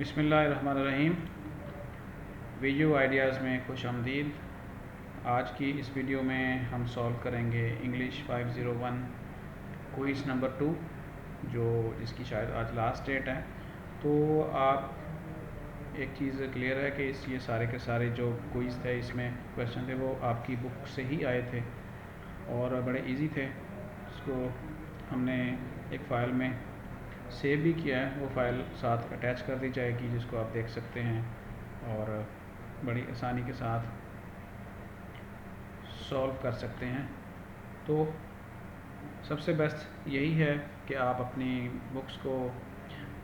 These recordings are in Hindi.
बिस्मिल्लाहिर्रहमानिर्रहीम। वीडियो आइडियाज़ में खुश आमदीद। आज की इस वीडियो में हम सॉल्व करेंगे इंग्लिश 501 क्विज़ नंबर 2, जो जिसकी शायद आज लास्ट डेट है। तो आप एक चीज़ क्लियर है कि ये सारे के सारे जो क्विज़ थे, इसमें क्वेश्चन थे, वो आपकी बुक से ही आए थे और बड़े इजी थे। इसको हमने एक फ़ाइल में सेव भी किया है, वो फ़ाइल साथ अटैच कर दी जाएगी, जिसको आप देख सकते हैं और बड़ी आसानी के साथ सॉल्व कर सकते हैं। तो सबसे बेस्ट यही है कि आप अपनी बुक्स को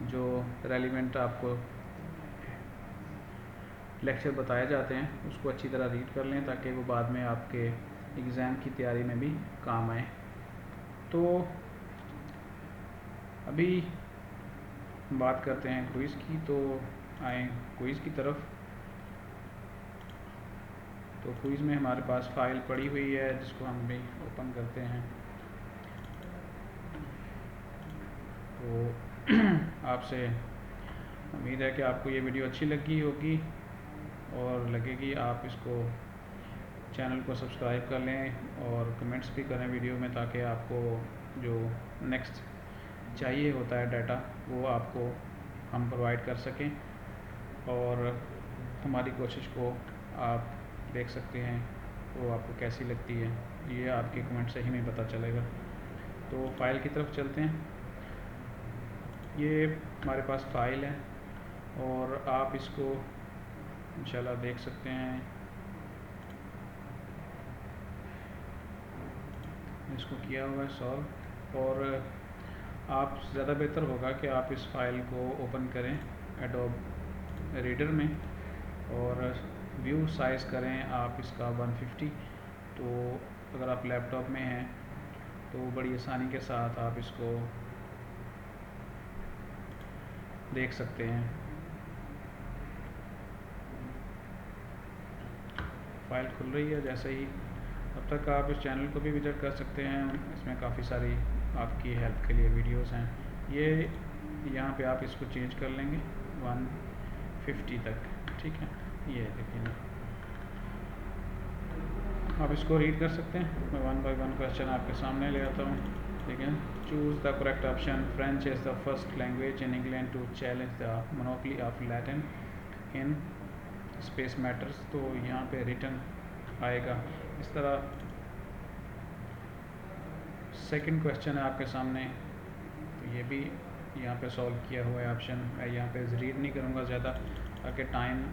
जो रेलिवेंट आपको लेक्चर बताए जाते हैं उसको अच्छी तरह रीड कर लें, ताकि वो बाद में आपके एग्ज़ाम की तैयारी में भी काम आए। तो अभी बात करते हैं क्विज़ की, तो आए क्विज़ की तरफ। तो क्विज़ में हमारे पास फ़ाइल पड़ी हुई है, जिसको हम भी ओपन करते हैं। तो आपसे उम्मीद है कि आपको ये वीडियो अच्छी लगी होगी और लगेगी। आप इसको चैनल को सब्सक्राइब कर लें और कमेंट्स भी करें वीडियो में, ताकि आपको जो नेक्स्ट चाहिए होता है डाटा, वो आपको हम प्रोवाइड कर सकें। और हमारी कोशिश को आप देख सकते हैं वो आपको कैसी लगती है, ये आपके कमेंट से ही नहीं पता चलेगा। तो फ़ाइल की तरफ चलते हैं। ये हमारे पास फ़ाइल है और आप इसको इंशाल्लाह देख सकते हैं। इसको किया हुआ है सॉल्व, और आप ज़्यादा बेहतर होगा कि आप इस फ़ाइल को ओपन करें एडोब रीडर में और व्यू साइज़ करें आप इसका 150। तो अगर आप लैपटॉप में हैं तो बड़ी आसानी के साथ आप इसको देख सकते हैं। फ़ाइल खुल रही है जैसे ही। तब तक आप इस चैनल को भी विज़िट कर सकते हैं, इसमें काफ़ी सारी आपकी हेल्प के लिए वीडियोस हैं। ये यहाँ पे आप इसको चेंज कर लेंगे 150 तक, ठीक है। ये देखिए, आप इसको रीड कर सकते हैं। मैं 1 बाय 1 क्वेश्चन आपके सामने ले आता हूँ, ठीक है। Choose the correct option. French is the first language in England to challenge the monopoly of Latin in space matters. तो यहाँ पे रिटन आएगा इस तरह। सेकंड क्वेश्चन है आपके सामने, तो ये भी यहाँ पे सॉल्व किया हुआ है ऑप्शन। मैं यहाँ पे रीड नहीं करूँगा ज़्यादा, ताकि टाइम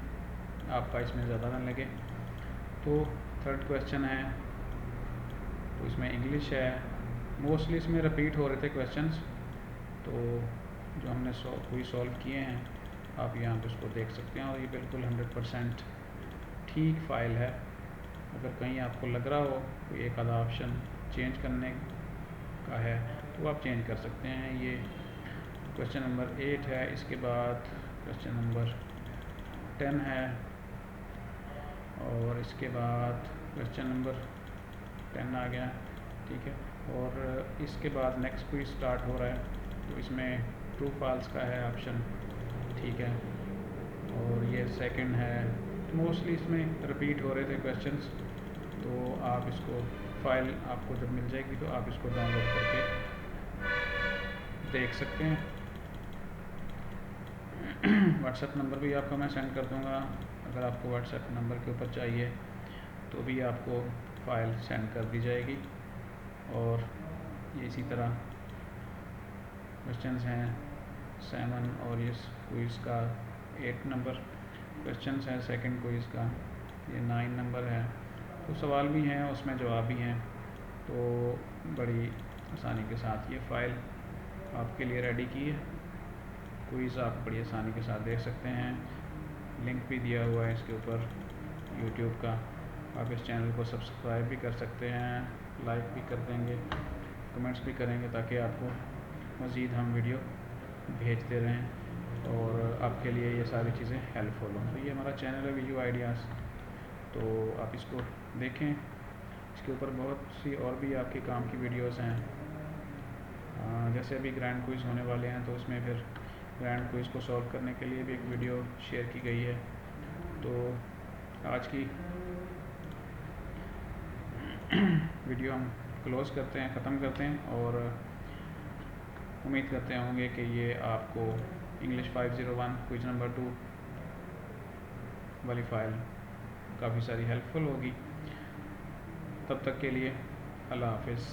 आपका इसमें ज़्यादा ना लगे। तो थर्ड क्वेश्चन है, तो इसमें इंग्लिश है। मोस्टली इसमें रिपीट हो रहे थे क्वेश्चंस, तो जो हमने कोई सॉल्व किए हैं आप यहाँ पे उसको देख सकते हैं। और ये बिल्कुल 100% ठीक फ़ाइल है। अगर कहीं आपको लग रहा हो कोई एक आधा ऑप्शन चेंज करने का है तो आप चेंज कर सकते हैं। ये क्वेश्चन नंबर 8 है। इसके बाद क्वेश्चन नंबर 10 है, और इसके बाद क्वेश्चन नंबर 10 आ गया, ठीक है। और इसके बाद नेक्स्ट क्विज स्टार्ट हो रहा है, तो इसमें ट्रू फॉल्स का है ऑप्शन, ठीक है। और ये सेकंड है। मोस्टली इसमें रिपीट हो रहे थे क्वेश्चंस, तो आप इसको फ़ाइल आपको जब मिल जाएगी तो आप इसको डाउनलोड करके देख सकते हैं। व्हाट्सएप नंबर भी आपको मैं सेंड कर दूंगा। अगर आपको व्हाट्सएप नंबर के ऊपर चाहिए तो भी आपको फ़ाइल सेंड कर दी जाएगी। और ये इसी तरह क्वेश्चंस हैं 7, और ये क्विज़ का 8 नंबर क्वेश्चंस है। सेकंड क्विज़ का ये 9 नंबर है। तो सवाल भी हैं, उसमें जवाब भी हैं। तो बड़ी आसानी के साथ ये फ़ाइल आपके लिए रेडी की है। क्विज़ आप बड़ी आसानी के साथ देख सकते हैं। लिंक भी दिया हुआ है इसके ऊपर यूट्यूब का। आप इस चैनल को सब्सक्राइब भी कर सकते हैं, लाइक भी कर देंगे, कमेंट्स भी करेंगे, ताकि आपको मज़ीद हम वीडियो भेजते रहें और आपके लिए ये सारी चीज़ें हेल्पफुल हों। तो ये हमारा चैनल है वीडियो आइडियाज़, तो आप इसको देखें। इसके ऊपर बहुत सी और भी आपके काम की वीडियोस हैं। जैसे अभी ग्रैंड क्विज़ होने वाले हैं, तो उसमें फिर ग्रैंड क्विज़ को सॉल्व करने के लिए भी एक वीडियो शेयर की गई है। तो आज की वीडियो हम क्लोज़ करते हैं, ख़त्म करते हैं और उम्मीद करते होंगे कि ये आपको इंग्लिश 501 क्विज नंबर 2 वाली फ़ाइल काफ़ी सारी हेल्पफुल होगी। तब तक के लिए अल्लाह हाफ़िज़।